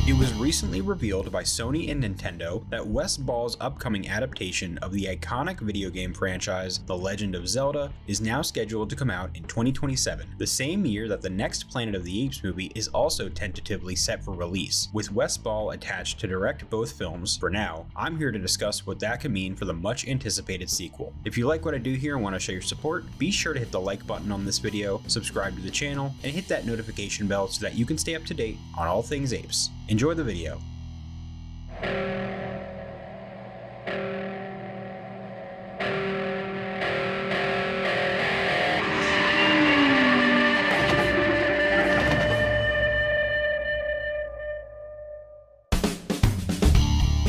It was recently revealed by Sony and Nintendo that Wes Ball's upcoming adaptation of the iconic video game franchise, The Legend of Zelda, is now scheduled to come out in 2027, the same year that the next Planet of the Apes movie is also tentatively set for release. With Wes Ball attached to direct both films for now, I'm here to discuss what that could mean for the much anticipated sequel. If you like what I do here and want to show your support, be sure to hit the like button on this video, subscribe to the channel, and hit that notification bell so that you can stay up to date on all things Apes. Enjoy the video.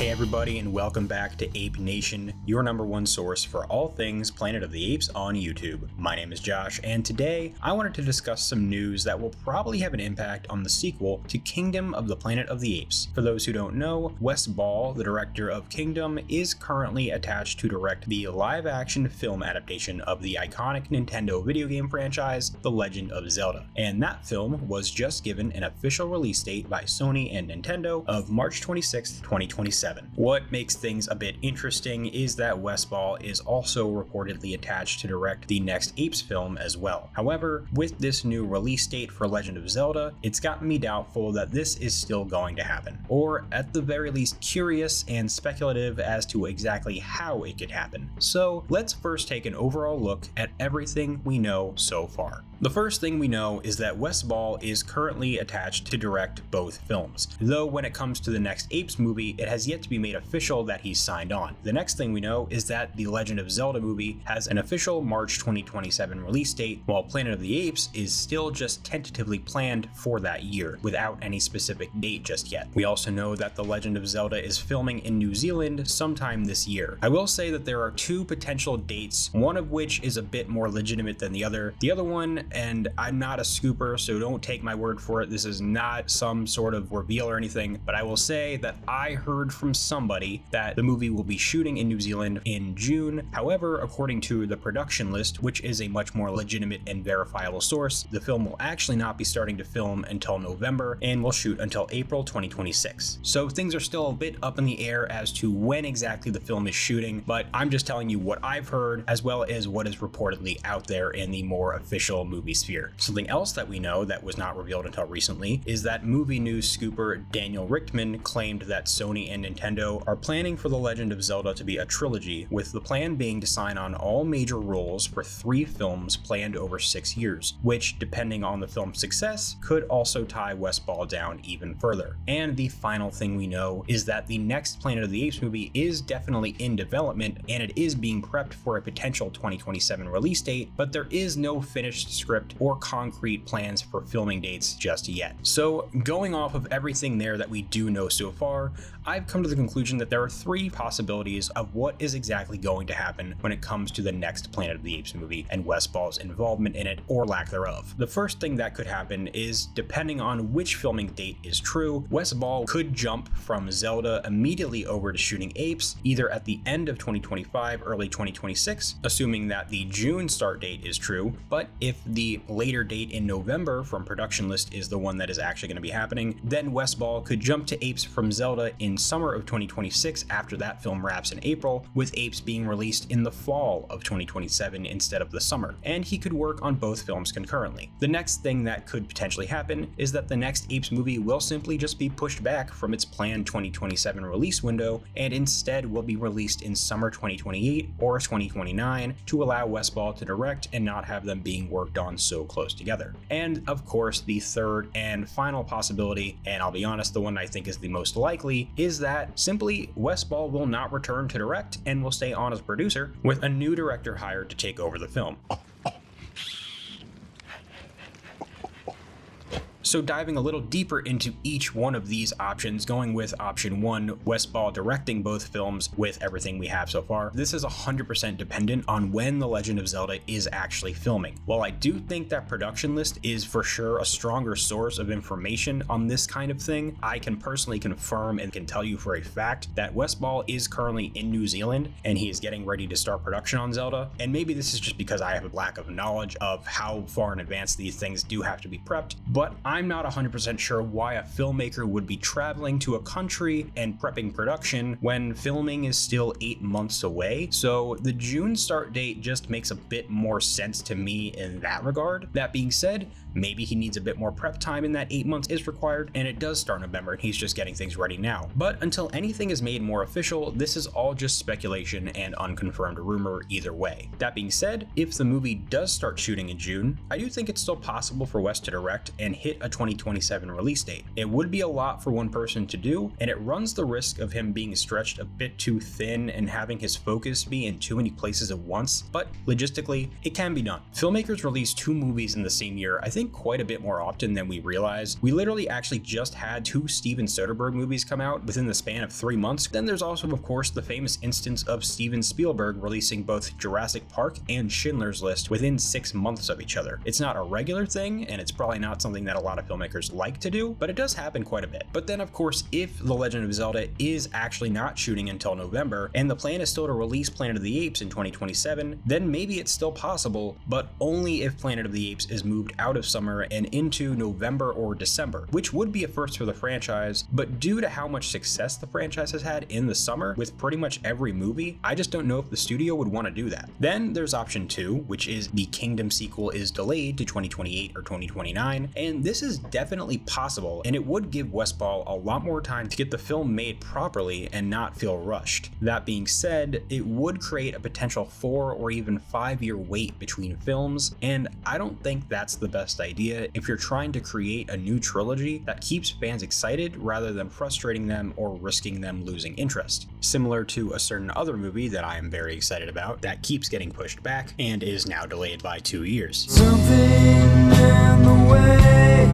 Everybody, and welcome back to Ape Nation, your number one source for all things Planet of the Apes on YouTube. My name is Josh, and today I wanted to discuss some news that will probably have an impact on the sequel to Kingdom of the Planet of the Apes. For those who don't know, Wes Ball, the director of Kingdom, is currently attached to direct the live-action film adaptation of the iconic Nintendo video game franchise, The Legend of Zelda. And that film was just given an official release date by Sony and Nintendo of March 26, 2027. What makes things a bit interesting is that Wes Ball is also reportedly attached to direct the next Apes film as well. However, with this new release date for Legend of Zelda, it's gotten me doubtful that this is still going to happen, or at the very least curious and speculative as to exactly how it could happen. So let's first take an overall look at everything we know so far. The first thing we know is that Wes Ball is currently attached to direct both films, though when it comes to the next Apes movie, it has yet to be made official that he's signed on. The next thing we know is that the Legend of Zelda movie has an official March 2027 release date, while Planet of the Apes is still just tentatively planned for that year, without any specific date just yet. We also know that the Legend of Zelda is filming in New Zealand sometime this year. I will say that there are two potential dates, one of which is a bit more legitimate than the other. The other one, and I'm not a scooper, so don't take my word for it, this is not some sort of reveal or anything, but I will say that I heard from somebody that the movie will be shooting in New Zealand in June. However, according to the production list, which is a much more legitimate and verifiable source, the film will actually not be starting to film until November and will shoot until April 2026. So things are still a bit up in the air as to when exactly the film is shooting, but I'm just telling you what I've heard as well as what is reportedly out there in the more official movie sphere. Something else that we know that was not revealed until recently is that movie news scooper Daniel Richtman claimed that Sony and Nintendo are planning for The Legend of Zelda to be a trilogy, with the plan being to sign on all major roles for 3 films planned over 6 years, which, depending on the film's success, could also tie Wes Ball down even further. And the final thing we know is that the next Planet of the Apes movie is definitely in development, and it is being prepped for a potential 2027 release date, but there is no finished script or concrete plans for filming dates just yet. So going off of everything there that we do know so far, I've come to the conclusion that there are 3 possibilities of what is exactly going to happen when it comes to the next Planet of the Apes movie and Wes Ball's involvement in it, or lack thereof. The first thing that could happen is, depending on which filming date is true, Wes Ball could jump from Zelda immediately over to shooting Apes, either at the end of 2025, early 2026, assuming that the June start date is true, but if the later date in November from production list is the one that is actually going to be happening, then Wes Ball could jump to Apes from Zelda in summer of 2026 after that film wraps in April, with Apes being released in the fall of 2027 instead of the summer, and he could work on both films concurrently. The next thing that could potentially happen is that the next Apes movie will simply just be pushed back from its planned 2027 release window and instead will be released in summer 2028 or 2029 to allow Wes Ball to direct and not have them being worked on so close together. And of course, the third and final possibility, and I'll be honest, the one I think is the most likely, is that simply Wes Ball will not return to direct and will stay on as producer, with a new director hired to take over the film. So diving a little deeper into each one of these options, going with option 1, Wes Ball directing both films with everything we have so far, this is 100% dependent on when The Legend of Zelda is actually filming. While I do think that production list is for sure a stronger source of information on this kind of thing, I can personally confirm and can tell you for a fact that Wes Ball is currently in New Zealand and he is getting ready to start production on Zelda. And maybe this is just because I have a lack of knowledge of how far in advance these things do have to be prepped, but I'm I'm not 100% sure why a filmmaker would be traveling to a country and prepping production when filming is still 8 months away, so the June start date just makes a bit more sense to me in that regard. That being said, maybe he needs a bit more prep time and that 8 months is required, and it does start November and he's just getting things ready now. But until anything is made more official, this is all just speculation and unconfirmed rumor either way. That being said, if the movie does start shooting in June, I do think it's still possible for Wes to direct and hit a 2027 release date. It would be a lot for one person to do, and it runs the risk of him being stretched a bit too thin and having his focus be in too many places at once, but logistically, it can be done. Filmmakers release 2 movies in the same year, I think quite a bit more often than we realize. We literally actually just had 2 Steven Soderbergh movies come out within the span of 3 months. Then there's also, of course, the famous instance of Steven Spielberg releasing both Jurassic Park and Schindler's List within 6 months of each other. It's not a regular thing, and it's probably not something that a lot of filmmakers like to do, but it does happen quite a bit. But then, of course, if The Legend of Zelda is actually not shooting until November, and the plan is still to release Planet of the Apes in 2027, then maybe it's still possible, but only if Planet of the Apes is moved out of summer and into November or December, which would be a first for the franchise, but due to how much success the franchise has had in the summer with pretty much every movie, I just don't know if the studio would want to do that. Then there's option 2, which is the Kingdom sequel is delayed to 2028 or 2029, and this is definitely possible, and it would give Wes Ball a lot more time to get the film made properly and not feel rushed. That being said, it would create a potential 4 or even 5-year wait between films, and I don't think that's the best idea if you're trying to create a new trilogy that keeps fans excited rather than frustrating them or risking them losing interest. Similar to a certain other movie that I am very excited about that keeps getting pushed back and is now delayed by 2 years.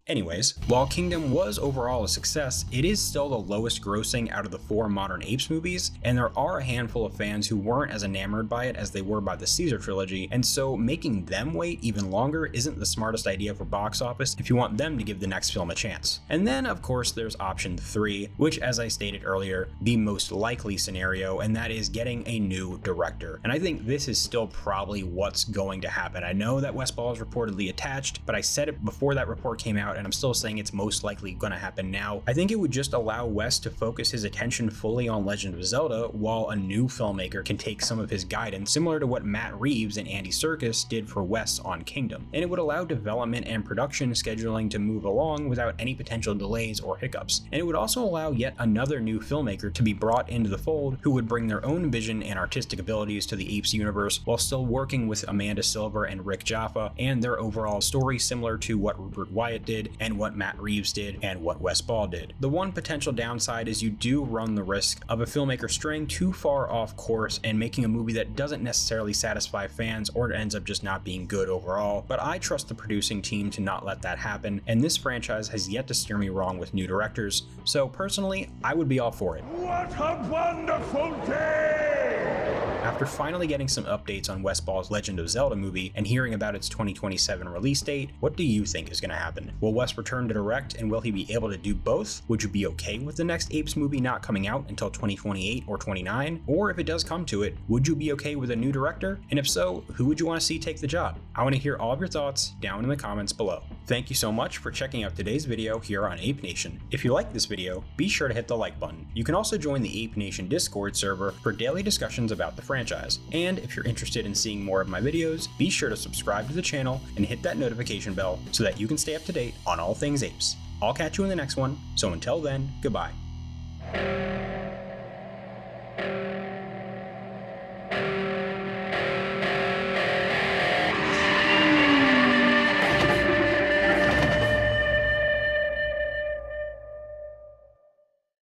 Anyways, while Kingdom was overall a success, it is still the lowest grossing out of the 4 modern Apes movies, and there are a handful of fans who weren't as enamored by it as they were by the Caesar trilogy, and so making them wait even longer isn't the smartest idea for box office if you want them to give the next film a chance. And then, of course, there's option 3, which, as I stated earlier, the most likely scenario, and that is getting a new director. And I think this is still probably what's going to happen. I know that Wes Ball is reportedly attached, but I said it before that report came out, and I'm still saying it's most likely going to happen now. I think it would just allow Wes to focus his attention fully on Legend of Zelda, while a new filmmaker can take some of his guidance, similar to what Matt Reeves and Andy Serkis did for Wes on Kingdom. And it would allow development and production scheduling to move along without any potential delays or hiccups. And it would also allow yet another new filmmaker to be brought into the fold who would bring their own vision and artistic abilities to the Apes universe while still working with Amanda Silver and Rick Jaffa and their overall story similar to what Rupert Wyatt did and what Matt Reeves did and what Wes Ball did. The one potential downside is you do run the risk of a filmmaker straying too far off course and making a movie that doesn't necessarily satisfy fans or ends up just not being good overall, but I trust the producing team to not let that happen, and this franchise has yet to steer me wrong with new directors, so personally, I would be all for it. What a wonderful day! After finally getting some updates on Wes Ball's Legend of Zelda movie and hearing about its 2027 release date, what do you think is going to happen? Will Wes return to direct, and will he be able to do both? Would you be okay with the next Apes movie not coming out until 2028 or 29? Or if it does come to it, would you be okay with a new director? And if so, who would you want to see take the job? I want to hear all of your thoughts down in the comments below. Thank you so much for checking out today's video here on Ape Nation. If you like this video, be sure to hit the like button. You can also join the Ape Nation Discord server for daily discussions about the franchise. And if you're interested in seeing more of my videos, be sure to subscribe to the channel and hit that notification bell so that you can stay up to date on all things Apes. I'll catch you in the next one, so until then, goodbye.